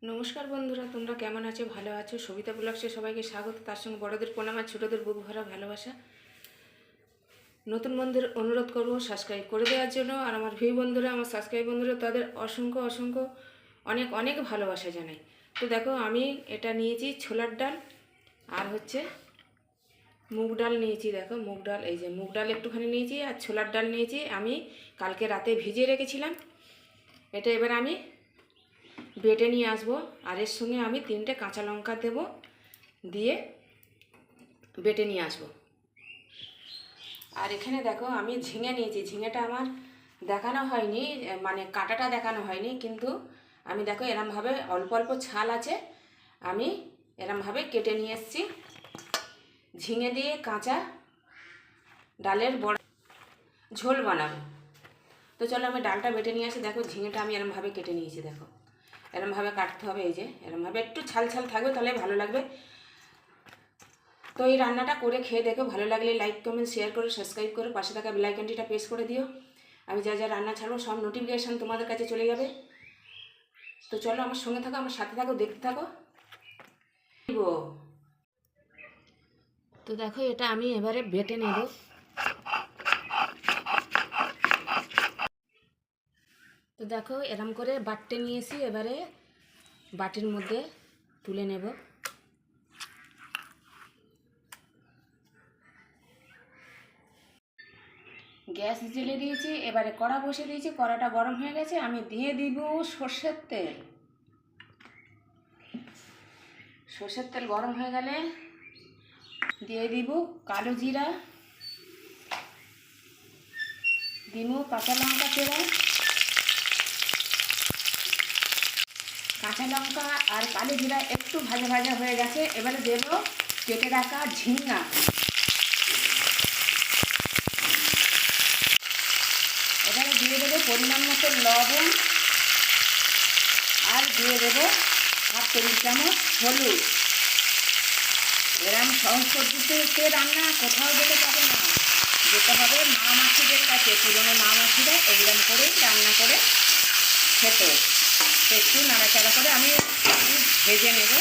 নমস্কার বন্ধুরা, তোমরা কেমন আছো? ভালো আছো? সবিতা ব্লগসে সবাইকে স্বাগত। তার সঙ্গে বড়দের প্রণাম আর ছোটদের বুক ভরা ভালোবাসা। নতুন বন্ধুদের অনুরোধ করব সাবস্ক্রাইব করে দেওয়ার জন্য। আর আমার ভিউ বন্ধুরা, আমার সাবস্ক্রাইব বন্ধুরা, তাদের অসংখ্য অসংখ্য অনেক অনেক ভালোবাসা জানাই। তো দেখো, আমি এটা নিয়েছি ছোলার ডাল আর হচ্ছে মুগ ডাল নিয়েছি। দেখো মুগ ডাল, এই যে মুগ ডাল একটুখানি নিয়েছি আর ছোলার ডাল নিয়েছি। আমি কালকে রাতে ভিজিয়ে রেখেছিলাম। এটা এবার আমি বেটে নিয়ে আসবো। আর এর সঙ্গে আমি 3টে কাঁচা লঙ্কা দেব, দিয়ে বেটে নিয়ে আসবো। আর এখানে দেখো আমি ঝিঙে নিয়েছি। ঝিঙেটা আমার দেখানো হয়নি, মানে কাটাটা দেখানো হয়নি, কিন্তু আমি দেখো এরমভাবে অল্প অল্প ছাল আছে, আমি এরমভাবে কেটে নিয়ে এসেছি। ঝিঙে দিয়ে কাঁচা ডালের বড়া ঝোল বানাবো। তো চলো আমি ডালটা বেটে নিয়ে আসি। দেখো ঝিঙেটা আমি এরমভাবে কেটে নিয়েছি। দেখো এরমভাবে কাটতে হবে, এই যে এরমভাবে একটু ছাল ছাল থাকবে, তাহলে ভালো লাগবে। তো এই রান্নাটা করে খেয়ে দেখো, ভালো লাগলে লাইক কমেন্ট শেয়ার করে সাবস্ক্রাইব করে পাশে থাকা বেল আইকনটিটা প্রেস করে দিও। আমি যা যা রান্না ছাড়বো সব নোটিফিকেশান তোমাদের কাছে চলে যাবে। তো চলো আমার সঙ্গে থাকো, আমার সাথে থাকো, দেখতে থাকো। তো দেখো এটা আমি এবারে বেটে নেব। তো দেখো এরম করে বাটতে নিয়েছি, এবারে বাটির মধ্যে তুলে নেব। গ্যাস জ্বেলে দিয়েছি, এবারে কড়া বসে দিয়েছি। কড়াটা গরম হয়ে গেছে, আমি দিয়ে দিব সর্ষের তেল। সর্ষের তেল গরম হয়ে গেলে দিয়ে দিব কালো জিরা, দিব কাঁচা লঙ্কা চেরা। কাঁচা লঙ্কা আর কালো জিরা একটু ভাজা ভাজা হয়ে গেছে, এবারে দেব কেটে রাখা ঝিঙ্গা। এবারে দিয়ে দেবো পরিমাণ মতো লবণ, আর দিয়ে দেবো 1/2 টেবিল চামচ হলুদ। এরম সহজ পদ্ধতিতে রান্না কোথাও যেতে পারে না, যেতে হবে মা মাসিদের কাছে। পুরনো মা মাসিরা এইরকম করেই রান্না করে খেত। তো একটু নাড়াচাড়া করে আমি একটু ভেজে নেব।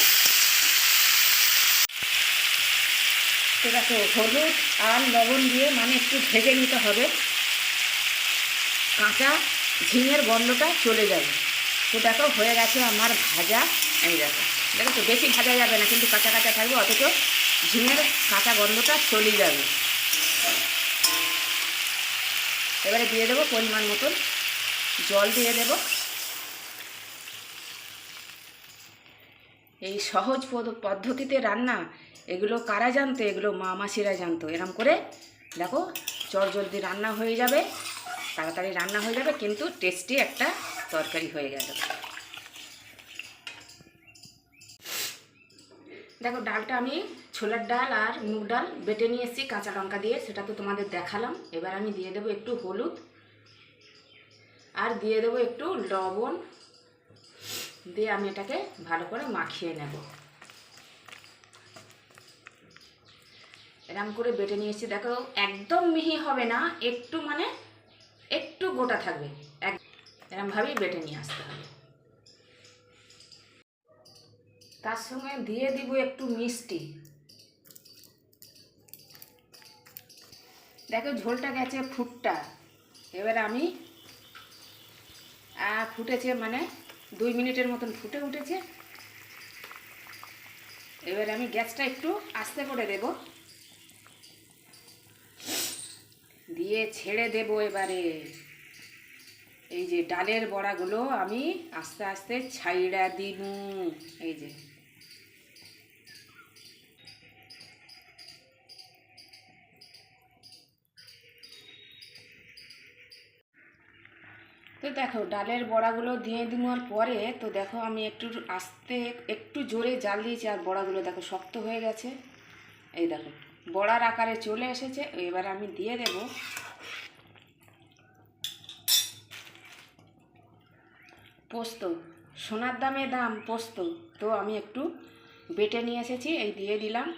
তো দেখো হলুদ আর লবণ দিয়ে মানে একটু ভেজে নিতে হবে, কাঁচা ঝিঙের গন্ধটা চলে যাবে। তো দেখো হয়ে গেছে আমার ভাজা। এই দেখো, দেখো তো বেশি ভাজা যাবে না, কিন্তু কাঁচা কাঁচা থাকবে, অথচ ঝিঙের কাঁচা গন্ধটা চলে যাবে। এবারে দিয়ে দেবো পরিমাণ মতন জল, দিয়ে দেব। এই সহজ পদ্ধতিতে রান্না, এগুলো কারা জানতো? এগুলো মা মাসিরা জানতো। এরম করে দেখো চটজলদি রান্না হয়ে যাবে, তাড়াতাড়ি রান্না হয়ে যাবে, কিন্তু টেস্টি একটা তরকারি হয়ে গেল। দেখো ডালটা আমি ছোলার ডাল আর মুগ ডাল বেটে নিয়ে এসেছি কাঁচা লঙ্কা দিয়ে, সেটা তো তোমাদের দেখালাম। এবার আমি দিয়ে দেবো একটু হলুদ, আর দিয়ে দেবো একটু লবণ, দিয়ে আমি এটাকে ভালো করে মাখিয়ে নেব। এরম করে বেটে নিয়ে এসেছি। দেখো একদম মিহি হবে না, একটু মানে একটু গোটা থাকবে, এরমভাবেই বেটে নিয়ে আসতে হবে। তার সঙ্গে দিয়ে দিব একটু মিষ্টি। দেখো ঝোলটা গেছে ফুটটা, এবার আমি ফুটেছে মানে 2 মিনিটের মতন ফুটে উঠেছে। এবার আমি গ্যাসটা একটু আস্তে করে দেব, দিয়ে ছেড়ে দেব। এবারে এই যে ডালের বড়াগুলো আমি আস্তে আস্তে ছাইড়া দিব। এই যে তো দেখো ডালের বড়াগুলো দিয়ে দেওয়ার পরে, তো দেখো আমি একটু আস্তে একটু জোরে জাল দিয়েছি, আর বড়াগুলো দেখো শক্ত হয়ে গেছে। এই দেখো বড়ার আকারে চলে এসেছে। এবার আমি দিয়ে দেব পোস্ত। সোনার দামে দাম পোস্ত, তো আমি একটু বেটে নিয়ে এসেছি, এই দিয়ে দিলাম।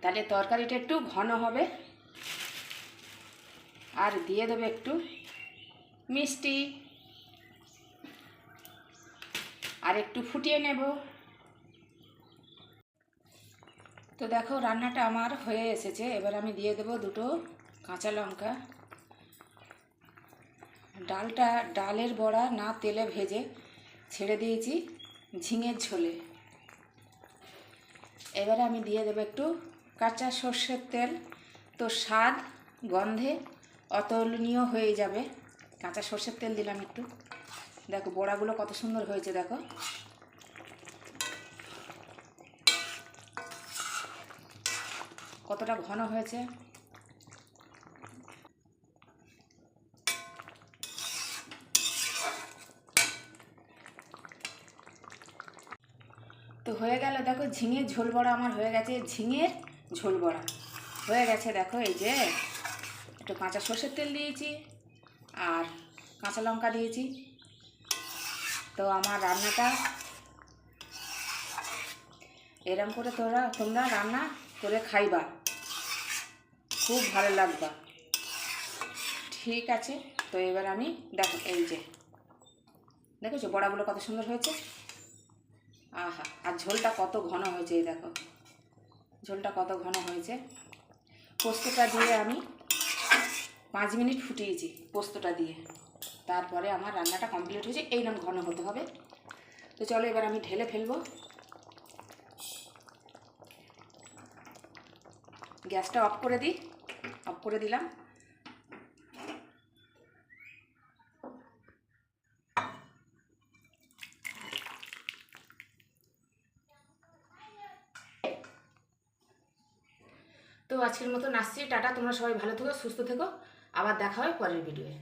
তাহলে তরকারিটা একটু ঘন হবে। আর দিয়ে দেবো একটু মিষ্টি। আর একটু ফুটিয়ে নেব। তো দেখো রান্নাটা আমার হয়ে এসেছে। এবার আমি দিয়ে দেবো 2টো কাঁচা লঙ্কা। ডালের বড়া না তেলে ভেজে ছেড়ে দিয়েছি ঝিঙের ঝোলে। এবারে আমি দিয়ে দেবো একটু কাঁচা সর্ষের তেল। তো স্বাদ গন্ধে অতুলনীয় হয়ে যাবে। কাঁচা সর্ষের তেল দিলাম একটু। দেখো বড়াগুলো কত সুন্দর হয়েছে, দেখো। কতটা ঘন হয়েছে। তো হয়ে গেল, দেখো ঝিঙের ঝোল বড়া আমার হয়ে গেছে। ঝিঙের ঝোল বড়া হয়ে গেছে। দেখো এই যে একটু কাঁচা সর্ষের তেল দিয়েছি আর কাঁচা লঙ্কা দিয়েছি। তো আমার রান্নাটা এরম করে তোমরা রান্না করে খাইবা, খুব ভালো লাগবা। ঠিক আছে। তো এবার আমি দেখো এই যে দেখেছো বড়াগুলো কত সুন্দর হয়েছে। আহা, আর ঝোলটা কত ঘন হয়েছে, এই দেখো ঝোলটা কত ঘন হয়েছে। পোস্তটা দিয়ে আমি 5 মিনিট ফুটিয়েছি পোস্তটা দিয়ে। তারপরে আমার রান্নাটা কমপ্লিট হয়েছে। এইরকম ঘন হতে হবে। তো চলো এবার আমি ঢেলে ফেলবো। গ্যাসটা অফ করে দিই। অফ করে দিলাম। তো আজকের মতো আসছি, টাটা। তোমরা সবাই ভালো থেকো, সুস্থ থেকো। আবার দেখা হয় পরের ভিডিওয়ে।